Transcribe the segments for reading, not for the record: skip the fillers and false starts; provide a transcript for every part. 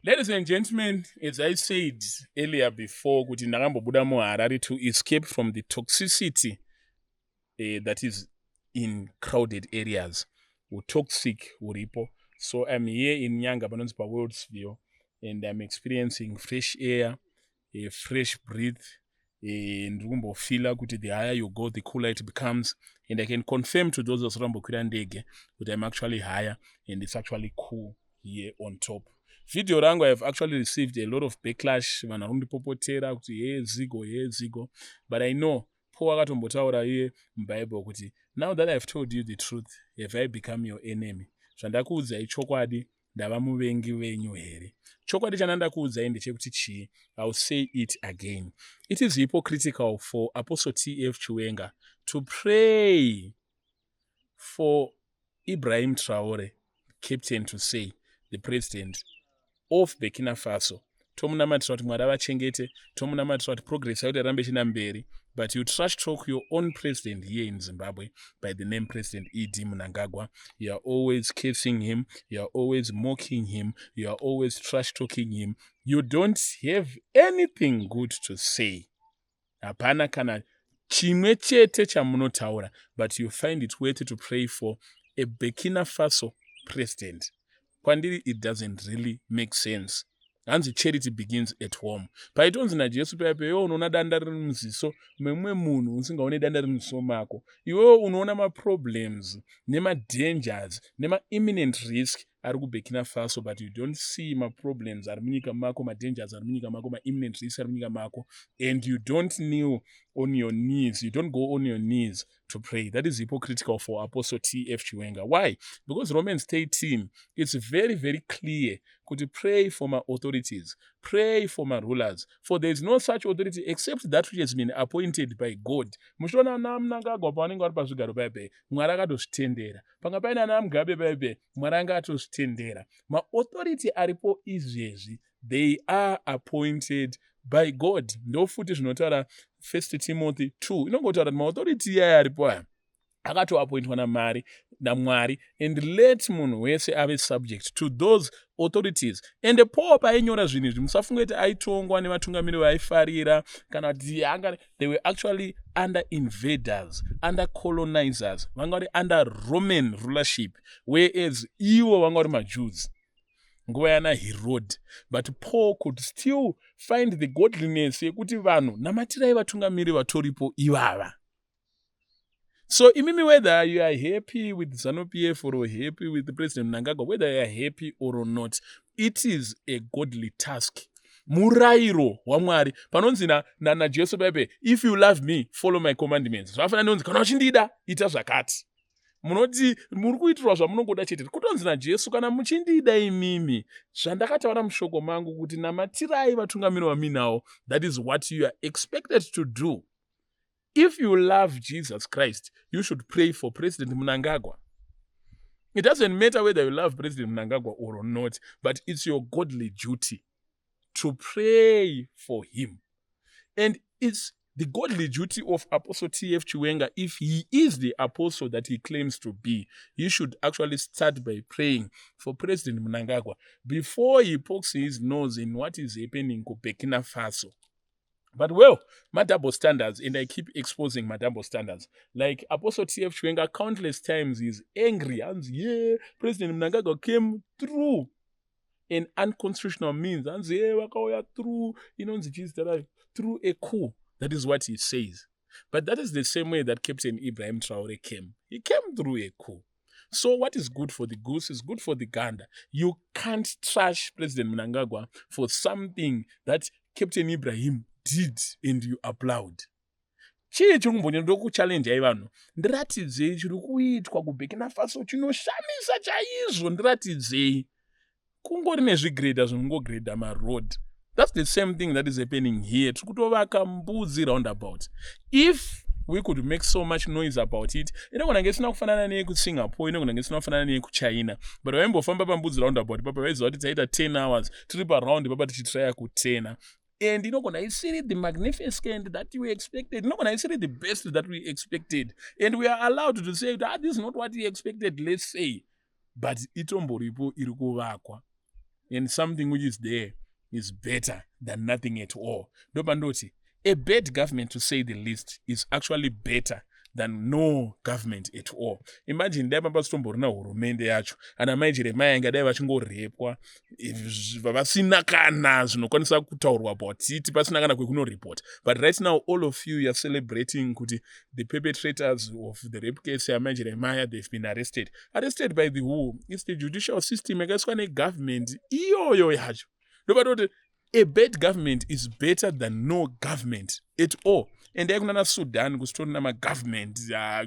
Ladies and gentlemen, as I said earlier before, kuti ndakambobuda muHarare to escape from the toxicity that is in crowded areas. Toxic uripo. So I'm here in Nyanga, panonzi pa Worldsville, and I'm experiencing fresh air, a fresh breath, ndiri kumbofila kuti the higher you go, the cooler it becomes. And I can confirm to those vasiri kumbokwira ndege that I'm actually higher and it's actually cool here on top. Video rangu, I have actually received a lot of backlash, vanhu varikundipopotera kuti hey zigo, but I know Paul akatombotaura iye muBible kuti now that I've told you the truth, have I become your enemy? Zvandakuudzai chokwadi ndava muvengi venyu here? Chokwadi chandandakuudzai ndechekuti chii? I'll say it again. It is hypocritical for Apostle T.F. Chiwenga to pray for Ibrahim Traore, captain, to say, the president of Burkina Faso, tomunamatira kuti Mwari avachengete, tomunamatira kuti progress yakuti irambe ichienda mberi, but you trash talk your own president here in Zimbabwe by the name President E.D. Mnangagwa. You are always cursing him, you are always mocking him, you are always trash talking him. You don't have anything good to say. Hapana kana chimwe chete chamunotaura, but you find it worth to pray for a Burkina Faso president. Kwandiri, it doesn't really make sense. Hanzi charity begins at home. Paitonzi naJesu pepe, iwewe unoona danda riri muziso memumwe munhu usingaone danda riri muziso mako. Iwewe unoona ma-problems, nema-dangers, nema-imminent risk ari kuBurkina Faso, but you don't see ma-problems ari munyika mako, ma-dangers ari munyika mako, ma-imminent risk ari munyika mako, and you don't kneel on your knees. You don't go on your knees to pray. That is hypocritical for Apostle T.F. Chiwenga. Why? Because Romans 13, it's very, very clear. Could you pray for my authorities? Pray for my rulers. For there is no such authority except that which has been appointed by God. Mushona ana Mnangagwa pavanenge vari pazvigaro paipe, Mwari akatozvitendera. Panga paina ana Mugabe paipe, Mwari anga atozvitendera. Ma-authority aripo izvezvi, they are appointed by God. Ndofuti zvinotaura 1 Timothy 2. Inongotaura kuti ma-authority iyaya aripo aya akatoappointwa naMwari, and let munhu wese ave subject to those authorities. And Paul painyora zvinhu izvi, musafunga kuti aitongwa nevatungamiri vaifarira kana kuti they were actually under invaders, under colonizers, vanga vari under Roman rulership, whereas ivo vanga vari maJews nguva yana Herod. But Paul could still find the godliness yekuti vanhu namatirai vatungamiri vatoripo ivava. So, imimi, whether you are happy with ZANU-PF or happy with the President Mnangagwa, whether you are happy or not, it is a godly task. Murairo waMwari. Panonzi na Jesu pepe, if you love me, follow my commandments. Zvafana nonzi kana uchindida ita zvakati. Munoti muri kuitirwa zvamunongoda chete. Kutonzi naJesu, kana muchindida imimi, zvandakataura mushoko mangu kuti namatirai vatungamiri vaminawo, that is what you are expected to do. If you love Jesus Christ, you should pray for President Mnangagwa. It doesn't matter whether you love President Mnangagwa or not, but it's your godly duty to pray for him. And it's the godly duty of Apostle T.F. Chiwenga, if he is the apostle that he claims to be, he should actually start by praying for President Mnangagwa before he pokes his nose in what is happening in Burkina Faso. But well, my double standards, and I keep exposing my double standards. Like Apostle T.F. Chiwenga, countless times he's angry and President Mnangagwa came through in unconstitutional means and through, through a coup. That is what he says. But that is the same way that Captain Ibrahim Traore came. He came through a coup. So what is good for the goose is good for the gander. You can't trash President Mnangagwa for something that Captain Ibrahim did and you applaud. Chii chikumbonye ndokuchallenge ivanhu. Ndiratidzei chiri kuitwa kuBurkina Faso chinoshamisa chaizvo, ndiratidzei. Kungori nezvigredha zvinongogredha maroad. That's the same thing that is happening here. Tikutovaka mbudzi roundabout. If we could make so much noise about it, inogona ngesina kufanana neyekuSingapore, inogona ngesina kufanana neyekuChina. But waimbofamba pambudzi roundabout, papa waiziva kuti taita 10 hours, tiri paround papa tichitraya kutena. And inogona isiri the magnificent that we expected. Inogona isiri the best that we expected. And we are allowed to say that this is not what we expected, let's say. But itomboripo iri kuvakwa. and something which is there is better than nothing at all. Ndopandoti, a bad government, to say the least, is actually better than no government at all. Imagine dai papasitomborina hurumende yacho ana mai Jeremiah ingadai vachingorepwa vasina kana zvinokwanisa kutaurwa about it, pasina kana kwekunoreport. But right now all of you are celebrating kuti the perpetrators of the rape case yamai Jeremiah, they've been arrested by the who? It's the judicial system yakaiswa negovernment iyoyo yacho. Ndopandoti a bad government is better than no government at all. And kunana Sudan kusitorina magovernment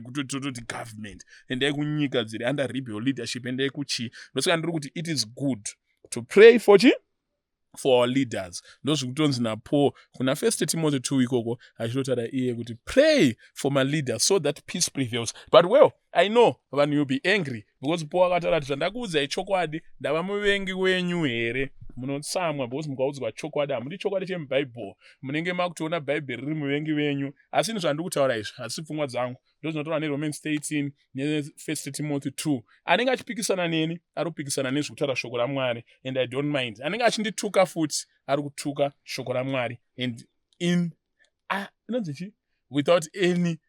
kutototi government and kunyika dziri under rebel leadership and kuchi ndosaka ndiri kuti it is good to pray for our leaders. Ndozvikutonzi naPaul kuna 1 Timothy 2 ikoko achitotara iye kuti pray for my leaders so that peace prevails. But well, I know vanhu you'll be angry because Paul akataura kuti zvandakuudzai chokwadi ndava muvengi wenyu here munotsamwa because mukaudzwa chokwadi hamuti chokwadi chemubhaibheri, munenge makutoona bhaibheri riri muvengi wenyu. Asi zvandiri kutaura izvi hasi pfungwa dzangu ndozvinotaura neRomans 13 ne1 Timothy 2. Anenge achipikisana neni ari kupikisana nezvekutaura shoko raMwari, and I don't mind. Anenge achindituka futi ari kutuka shoko raMwari, and without any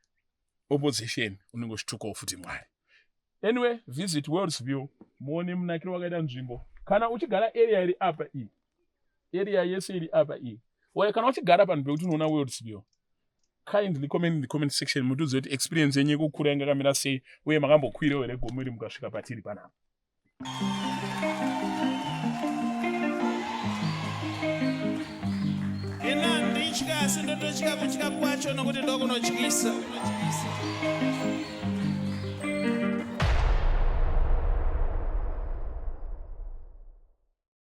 opposition unenge uchitukawo futi Mwari. Anyway, visit World's View muone munakiro wakaita nzvimbo. Kana uchigara area iri apa iyi, area yese iri apa iyi, uye kana uchigara panhu pekuti unoona World's View, kindly comment in the comment section mutiudze kuti experience yenyu yekukura yanga yakamira sei, uye makambokwirawo here gomo iri mukasvika patiri panapa. Ina ndichika sindotochika kuchika kwacho nokuti ndokunochikisa.